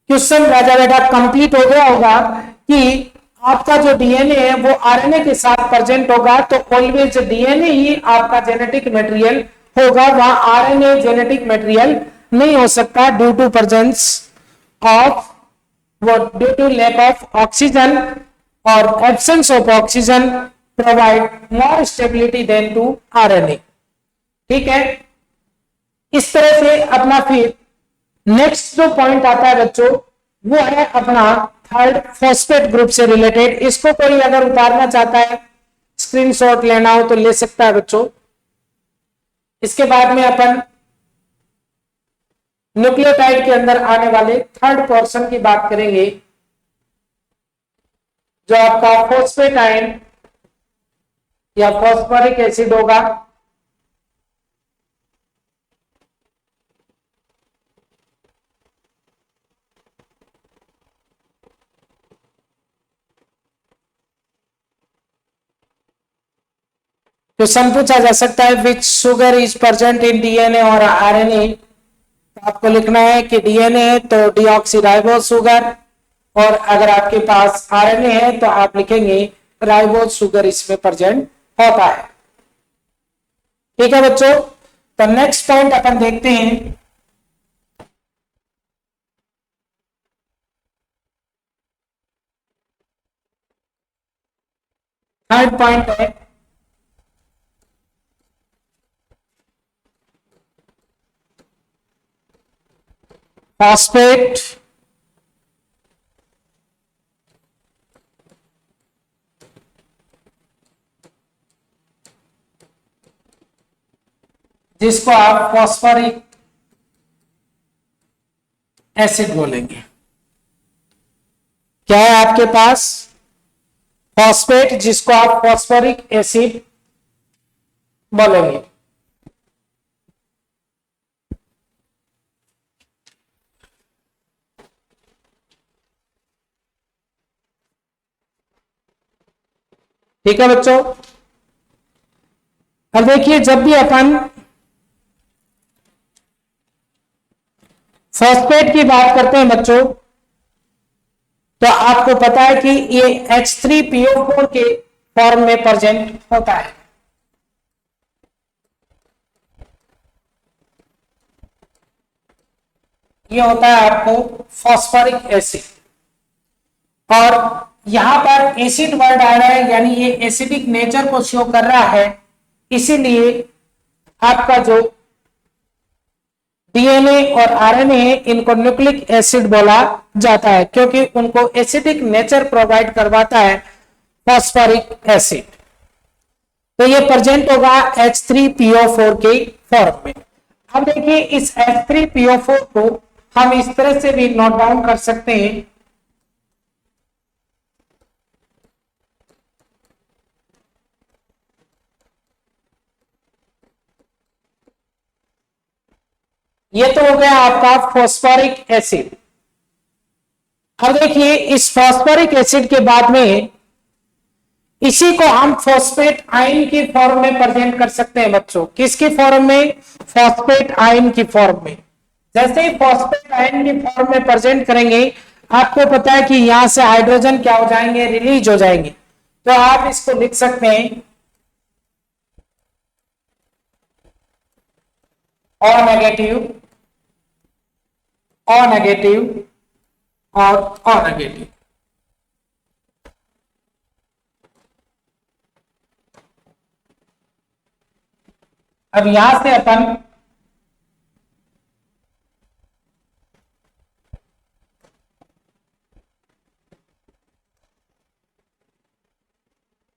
क्वेश्चन राजा बेटा कंप्लीट हो गया होगा कि आपका जो डीएनए है वो आरएनए के साथ प्रेजेंट होगा, तो ऑलवेज डीएनए ही आपका जेनेटिक मटेरियल होगा, वहां आरएनए जेनेटिक मटेरियल नहीं हो सकता due to presence of due to lack of oxygen और absence of oxygen provide more stability than to RNA. ठीक है, इस तरह से अपना फिर नेक्स्ट जो पॉइंट आता है बच्चों वो है अपना थर्ड फॉस्फेट ग्रुप से रिलेटेड। इसको कोई अगर उतारना चाहता है, स्क्रीनशॉट लेना हो तो ले सकता है बच्चों। इसके बाद में अपन न्यूक्लियोटाइड के अंदर आने वाले थर्ड पोर्शन की बात करेंगे, जो आपका फॉस्फेट आयन या फॉस्फोरिक एसिड होगा। क्वेश्चन पूछा जा सकता है which sugar is present in DNA और आरएनए। तो आपको लिखना है कि डीएनए है तो डीऑक्सीराइबोज शुगर, और अगर आपके पास आरएनए है तो आप लिखेंगे राइबोज शुगर इसमें प्रेजेंट होता है। ठीक है बच्चों, तो नेक्स्ट पॉइंट अपन देखते हैं। थर्ड पॉइंट है फॉस्फेट जिसको आप फॉस्फोरिक एसिड बोलेंगे। क्या है आपके पास फॉस्फेट जिसको आप फॉस्फोरिक एसिड बोलेंगे। ठीक है बच्चों, अब देखिए जब भी अपन फॉस्फेट की बात करते हैं बच्चों, तो आपको पता है कि ये H3PO4 के फॉर्म में प्रेजेंट होता है। ये होता है आपको फॉस्फोरिक एसिड, और यहां पर एसिड वर्ड आ रहा है यानी ये एसिडिक नेचर को शो कर रहा है, इसीलिए आपका जो डीएनए और आरएनए है इनको न्यूक्लिक एसिड बोला जाता है, क्योंकि उनको एसिडिक नेचर प्रोवाइड करवाता है फॉस्फोरिक एसिड। तो ये प्रेजेंट होगा H3PO4 के फॉर्म में। अब देखिए इस H3PO4 को हम इस तरह से भी नोट डाउन कर सकते हैं, ये तो हो गया आपका फॉस्फोरिक एसिड। अब देखिए इस फॉस्फोरिक एसिड के बाद में इसी को हम फॉस्फेट आयन की फॉर्म में प्रेजेंट कर सकते हैं बच्चों। किसकी फॉर्म में? फॉस्फेट आयन की फॉर्म में। जैसे ही फॉस्फेट आयन की फॉर्म में प्रेजेंट करेंगे, आपको पता है कि यहां से हाइड्रोजन क्या हो जाएंगे? रिलीज हो जाएंगे। तो आप इसको लिख सकते हैं O नेगेटिव, O नेगेटिव और O नेगेटिव। अब यहां से अपन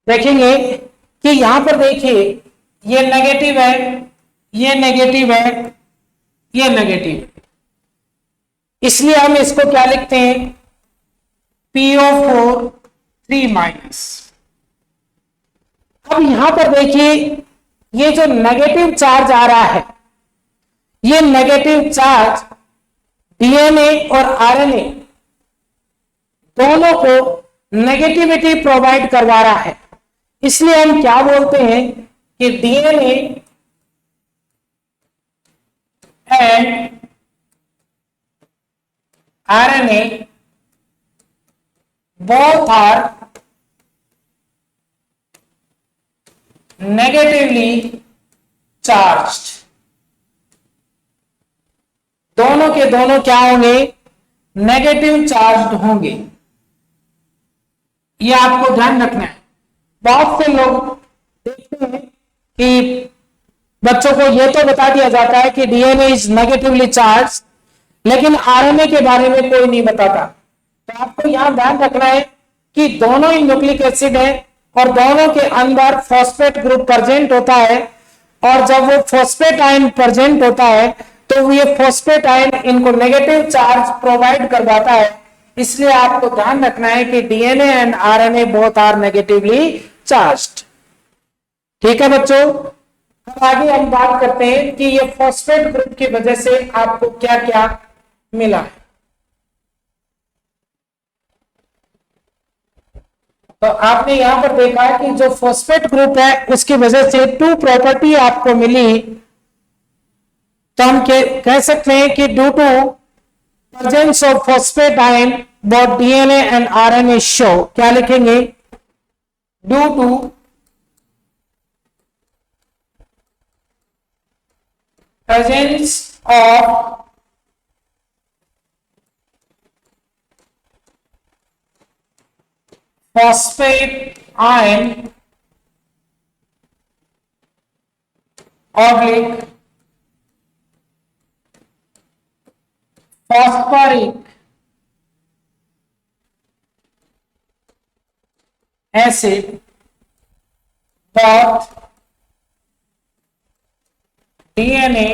देखेंगे कि यहां पर देखिए ये नेगेटिव है, ये नेगेटिव है, ये नेगेटिव है। इसलिए हम इसको क्या लिखते हैं, PO4 3-। अब यहां पर देखिए ये जो नेगेटिव चार्ज आ रहा है, ये नेगेटिव चार्ज डीएनए और आरएनए दोनों को नेगेटिविटी प्रोवाइड करवा रहा है। इसलिए हम क्या बोलते हैं कि DNA and RNA both are negatively charged। दोनों के दोनों क्या होंगे, नेगेटिव चार्ज होंगे। ये आपको ध्यान रखना है। बहुत से लोग देखते हैं कि बच्चों को यह तो बता दिया जाता है कि डीएनए इज नेगेटिवली चार्ज, लेकिन आरएनए के बारे में कोई नहीं बताता। तो आपको यहां ध्यान रखना है कि दोनों ही न्यूक्लिक एसिड है और दोनों के अंदर फॉस्फेट ग्रुप प्रेजेंट होता है, और जब वो फॉस्फेट आयन प्रेजेंट होता है तो ये फॉस्फेट आयन इनको नेगेटिव चार्ज प्रोवाइड करवाता है। इसलिए आपको ध्यान रखना है कि DNA and RNA both are negatively charged. ठीक है बच्चों, अब आगे हम बात करते हैं कि ये फॉस्फेट ग्रुप की वजह से आपको क्या क्या मिला है। तो आपने यहां पर देखा है कि जो फॉस्फेट ग्रुप है उसकी वजह से 2 प्रॉपर्टी आपको मिली। तो हम कह सकते हैं कि due to presence of phosphate ion both DNA and RNA show, क्या लिखेंगे, due to presence of phosphate ion oblique phosphoric acid both DNA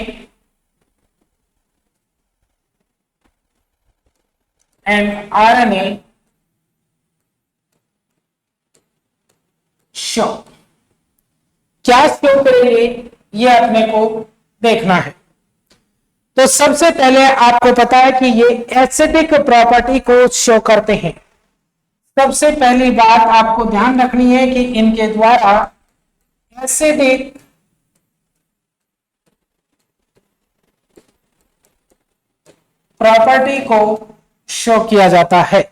and RNA show. क्या शो करेंगे ये अपने को देखना है। तो सबसे पहले आपको पता है कि ये एसिडिक प्रॉपर्टी को शो करते हैं। सबसे पहली बात आपको ध्यान रखनी है कि इनके द्वारा एसिडिक प्रॉपर्टी को शो किया जाता है।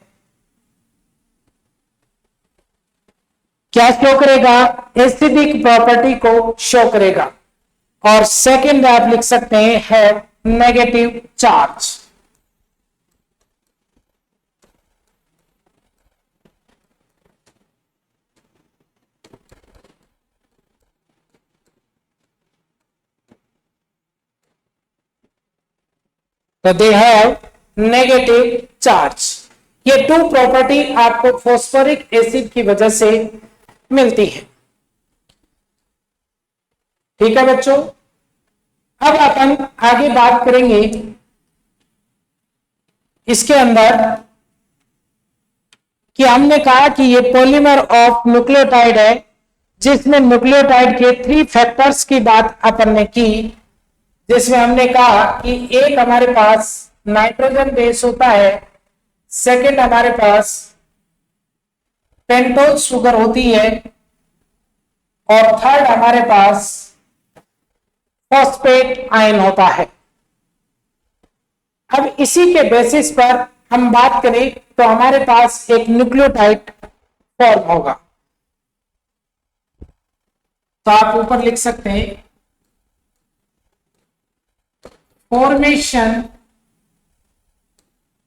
क्या शो करेगा, एसिडिक प्रॉपर्टी को शो करेगा। और सेकंड आप लिख सकते हैं है नेगेटिव चार्ज। तो दे हैव नेगेटिव चार्ज। ये 2 प्रॉपर्टी आपको फॉस्फोरिक एसिड की वजह से मिलती है। ठीक है बच्चों, अब अपन आगे बात करेंगे इसके अंदर कि हमने कहा कि ये पॉलीमर ऑफ न्यूक्लियोटाइड है, जिसमें न्यूक्लियोटाइड के 3 फैक्टर्स की बात अपन ने की, जिसमें हमने कहा कि एक हमारे पास नाइट्रोजन बेस होता है, सेकंड हमारे पास पेंटोज शुगर होती है, और थर्ड हमारे पास फॉस्फेट आयन होता है। अब इसी के बेसिस पर हम बात करें तो हमारे पास एक न्यूक्लियोटाइड फॉर्म होगा। तो आप ऊपर लिख सकते हैं फॉर्मेशन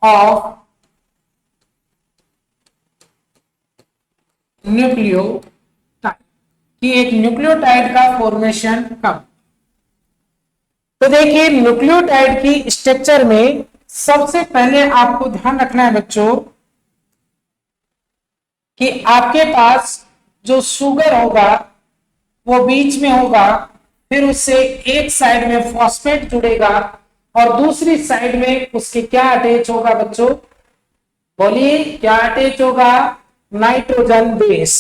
ऑफ न्यूक्लियोटाइड, कि एक न्यूक्लियोटाइड का फॉर्मेशन कब। तो देखिए न्यूक्लियोटाइड की स्ट्रक्चर में सबसे पहले आपको ध्यान रखना है बच्चों कि आपके पास जो शुगर होगा वो बीच में होगा, फिर उससे एक साइड में फॉस्फेट जुड़ेगा और दूसरी साइड में उसके क्या अटैच होगा बच्चों, बोलिए क्या अटैच होगा, नाइट्रोजन बेस।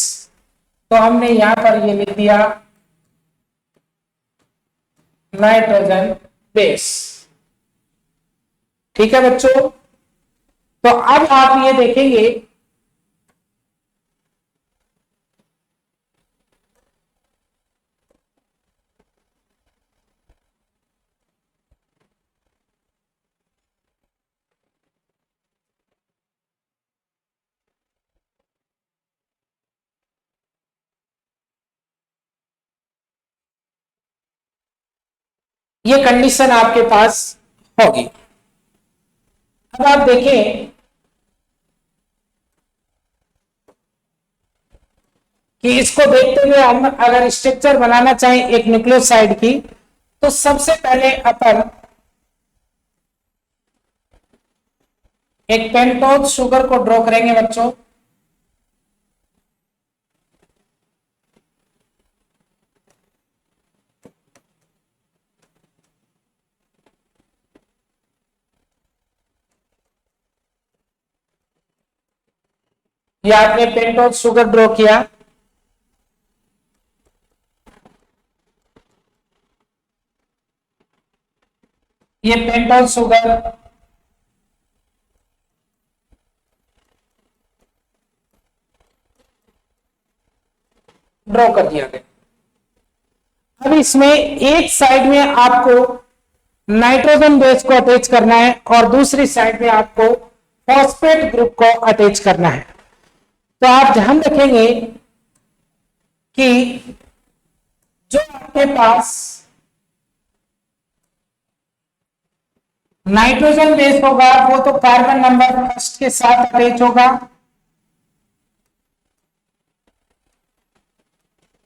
तो हमने यहां पर ये लिख दिया नाइट्रोजन बेस। ठीक है बच्चों, तो अब आप ये देखेंगे ये कंडीशन आपके पास होगी। अब आप देखें कि इसको देखते हुए हम अगर स्ट्रक्चर बनाना चाहें एक न्यूक्लियोसाइड की, तो सबसे पहले अपन एक पेंटोज शुगर को ड्रॉ करेंगे बच्चों। ये आपने पेंटोज शुगर ड्रॉ किया। ये पेंटोज शुगर ड्रॉ कर दिया गया। अब इसमें एक साइड में आपको नाइट्रोजन बेस को अटैच करना है और दूसरी साइड में आपको फॉस्फेट ग्रुप को अटैच करना है। तो आप ध्यान रखेंगे कि जो आपके पास नाइट्रोजन बेस होगा वो तो कार्बन नंबर फर्स्ट के साथ अटैच होगा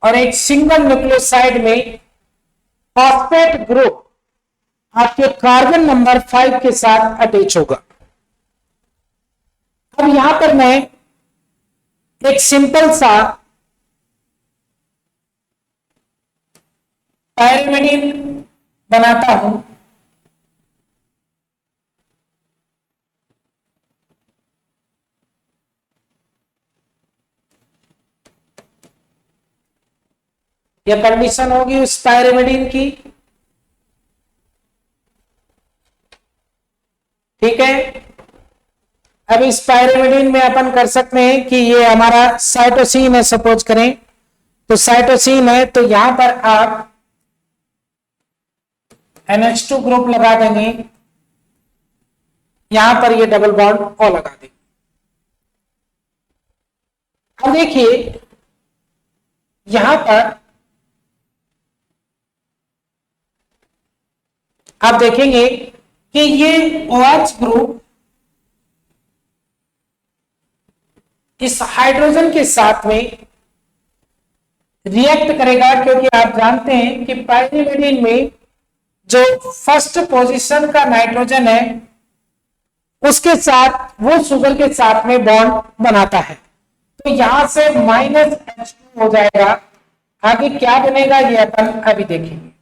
और एक सिंगल न्यूक्लियोसाइड में फॉस्फेट ग्रुप आपके कार्बन नंबर 5 के साथ अटैच होगा। अब यहां पर मैं एक सिंपल सा पायरिमिडिन बनाता हूं। यह कंडीशन होगी उस पायरिमिडिन की। ठीक है, अब इस पायरिमिडिन में अपन कर सकते हैं कि ये हमारा साइटोसिन है, सपोज करें तो साइटोसिन है, तो यहां पर आप NH2 ग्रुप लगा देंगे, यहां पर ये डबल बॉन्ड O लगा देंगे। अब देखिए यहां पर आप देखेंगे कि ये OH ग्रुप इस हाइड्रोजन के साथ में रिएक्ट करेगा, क्योंकि आप जानते हैं कि पायरिमिडिन में जो फर्स्ट पोजीशन का नाइट्रोजन है उसके साथ वो शुगर के साथ में बॉन्ड बनाता है। तो यहां से -H2 हो जाएगा। आगे क्या बनेगा ये अपन अभी देखेंगे।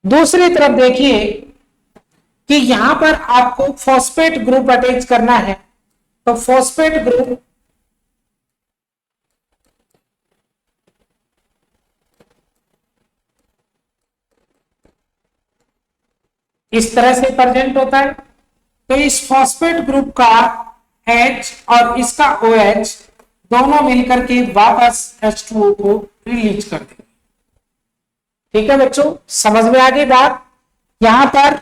दूसरी तरफ देखिए कि यहां पर आपको फॉस्फेट ग्रुप अटैच करना है, तो फॉस्फेट ग्रुप इस तरह से प्रेजेंट होता है। तो इस फॉस्फेट ग्रुप का H और इसका OH दोनों मिलकर के वापस H2O को रिलीज कर देंगे। ठीक है बच्चों, समझ में आ गई बात। यहां पर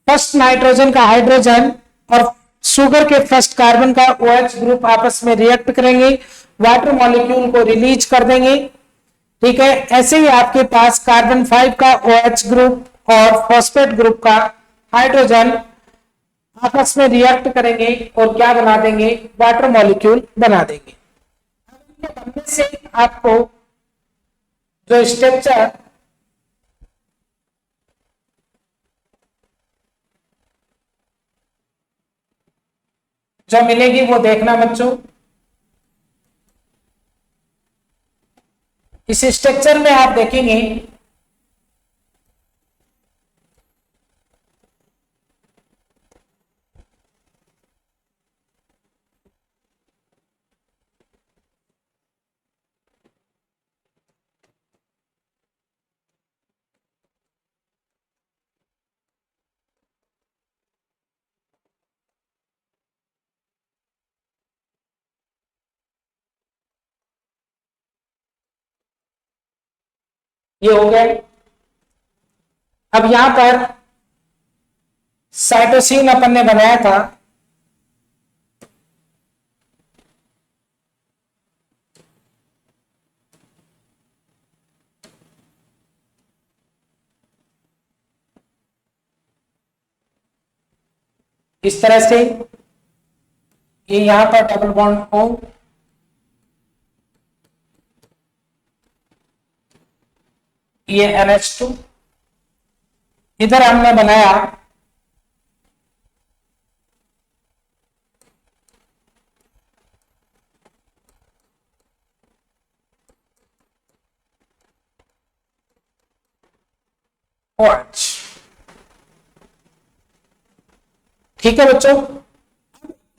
फर्स्ट नाइट्रोजन का हाइड्रोजन और शुगर के फर्स्ट कार्बन का OH ग्रुप आपस में रिएक्ट करेंगे, वाटर मॉलिक्यूल को रिलीज कर देंगे। ठीक है, ऐसे ही आपके पास कार्बन 5 का OH ग्रुप और फॉस्फेट ग्रुप का हाइड्रोजन आपस में रिएक्ट करेंगे और क्या बना देंगे, वाटर मॉलिक्यूल बना देंगे। बनने से आपको जो स्ट्रक्चर जो मिलेगी वो देखना बच्चों। इस स्ट्रक्चर में आप देखेंगे ये हो गया। अब यहां पर साइटोसिन अपन ने बनाया था, इस तरह से, ये यहां पर डबल बॉन्ड हो, ये NH2, इधर हमने बनाया OH। ठीक है बच्चों,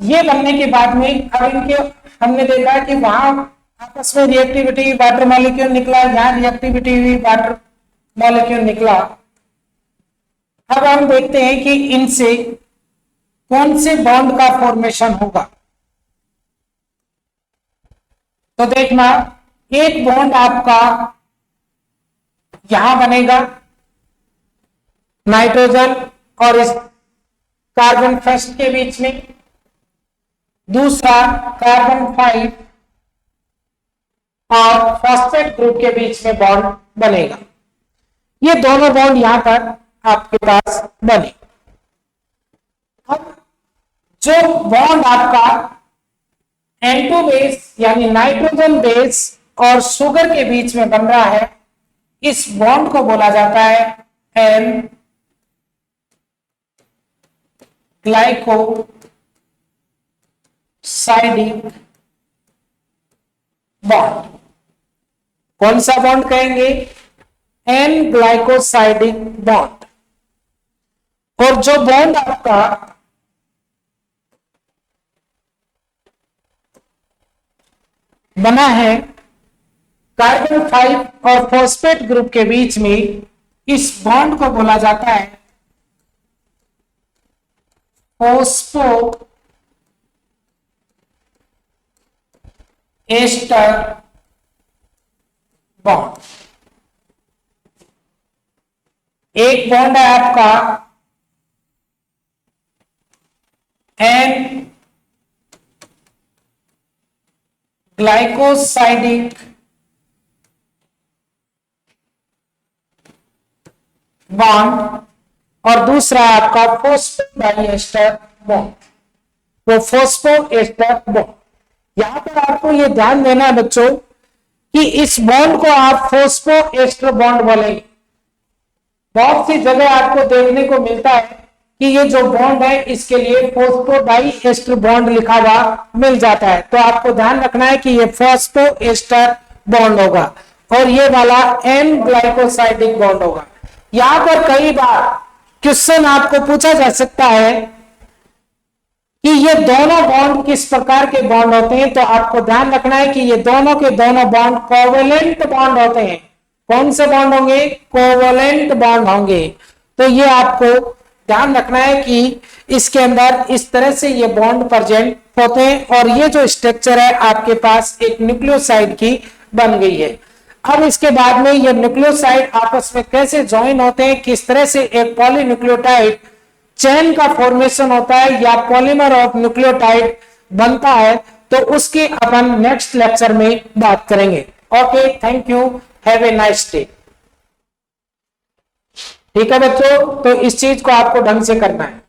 ये बनने के बाद में अब इनके हमने देखा कि वहां आपस में रिएक्टिविटी वाटर मॉलिक्यूल निकला, यहां रिएक्टिविटी हुई वाटर मॉलिक्यूल निकला। अब हम देखते हैं कि इनसे कौन से बॉन्ड का फॉर्मेशन होगा। तो देखना, एक बॉन्ड आपका यहां बनेगा नाइट्रोजन और इस कार्बन फर्स्ट के बीच में, दूसरा कार्बन 5 और फॉस्फेट ग्रुप के बीच में बॉन्ड बनेगा। ये दोनों बॉन्ड यहां पर आपके पास बने। अब जो बॉन्ड आपका N2 बेस यानी नाइट्रोजन बेस और शुगर के बीच में बन रहा है, इस बॉन्ड को बोला जाता है N ग्लाइकोसाइडिक बॉन्ड। कौन सा बॉन्ड कहेंगे? N glycosidic bond. और जो बॉन्ड आपका बना है कार्बन 5 और फॉस्फेट ग्रुप के बीच में, इस बॉन्ड को बोला जाता है फॉस्फो एस्टर बॉन्ड। एक बॉन्ड है आपका N ग्लाइकोसाइडिक बॉन्ड और दूसरा आपका फॉस्फोडाइएस्टर बॉन्ड, वो फॉस्फोएस्टर बॉन्ड। यहां पर आपको ये ध्यान देना है बच्चों कि इस बॉन्ड को आप फॉस्फोएस्टर बॉन्ड बोलेंगे। बहुत सी जगह आपको देखने को मिलता है कि ये जो बॉन्ड है इसके लिए फॉस्फोडाइएस्टर बॉन्ड लिखा हुआ मिल जाता है, तो आपको ध्यान रखना है कि ये फॉस्फोएस्टर बॉन्ड होगा और ये वाला N ग्लाइकोसाइडिक बॉन्ड होगा। यहां पर कई बार क्वेश्चन आपको पूछा जा सकता है कि ये दोनों बॉन्ड किस प्रकार के बॉन्ड होते हैं, तो आपको ध्यान रखना है कि ये दोनों के दोनों बॉन्ड कोवेलेंट बॉन्ड होते हैं। कौन से बॉन्ड होंगे? कोवेलेंट बॉन्ड होंगे। तो ये आपको ध्यान रखना है कि इसके अंदर इस तरह से ये बॉन्ड प्रेजेंट होते हैं और ये जो स्ट्रक्चर है आपके पास एक न्यूक्लियोसाइड की बन गई है। अब इसके बाद में ये न्यूक्लियोसाइड आपस में कैसे ज्वाइन होते हैं, किस तरह से एक पॉलीन्यूक्लियोटाइड चेन का फॉर्मेशन होता है या पॉलीमर ऑफ न्यूक्लियोटाइड बनता है, तो उसके अपन नेक्स्ट लेक्चर में बात करेंगे। Okay, thank you, have a nice day. ठीक है बच्चों, तो इस चीज को आपको ढंग से करना है।